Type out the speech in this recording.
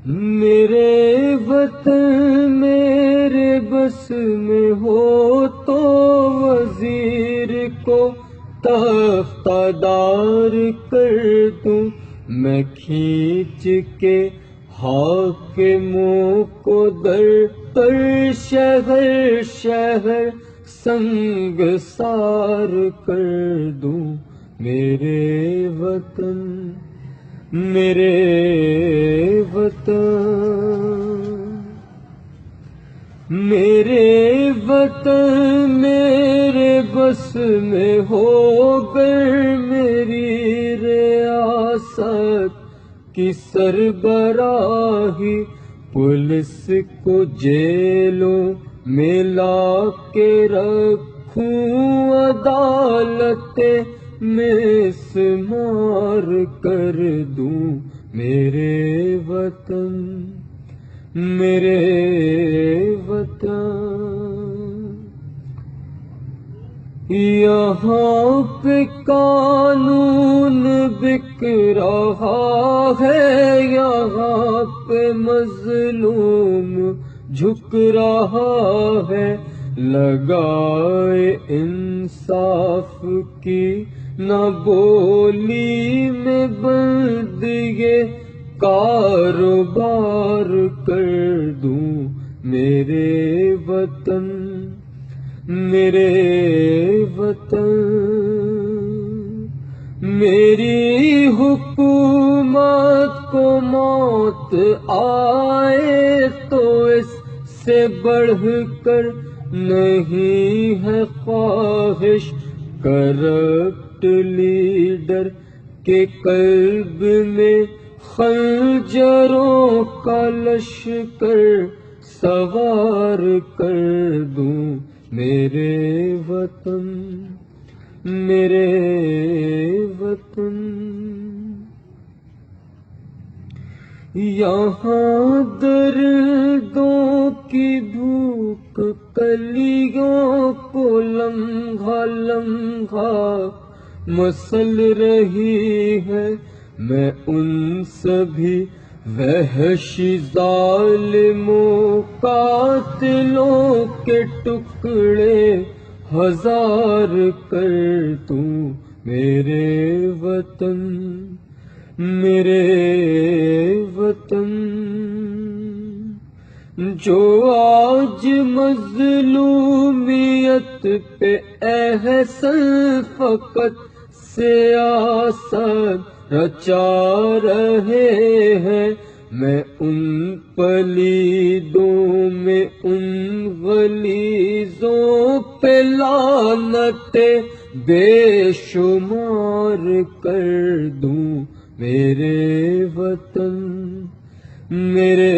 میرے وطن میرے بس میں ہو تو وزیر کو تختہ دار کر دوں، میں کھینچ کے حاکموں کو در پر شہر شہر سنگسار کر دوں۔ میرے وطن میرے وطن میرے وطن میرے بس میں ہو گر میری ریاست کی سربراہی، پولیس کو جیلوں میں لا کے رکھوں، عدالتیں مسمار کر دوں۔ میرے وطن میرے وطن یہاں پہ قانون بک رہا ہے، یہاں پہ مظلوم جھک رہا ہے، لگائے انصاف کی نہ بولی میں بند یہ کاروبار کر دوں۔ میرے وطن میرے وطن میری حکومت کو موت آئے تو اس سے بڑھ کر نہیں ہے خواہش، کرپٹ لیڈر کے قلب میں خنجروں کا لشکر سوار کر دوں۔ میرے وطن میرے وطن یہاں دردوں کی بھوک کلیوں کو لمحہ لمحہ مسل رہی ہے، میں ان سبھی وحشی ظالموں قاتلوں کے ٹکڑے ہزار کر دوں۔ میرے وطن میرے وطن جو آج مظلومیت پہ احسن فقط سیاست رچا رہے ہیں، میں ان پلیدوں میں ان غلیظوں پہ لعنتیں بے شمار کر دوں۔ میرے وطن میرے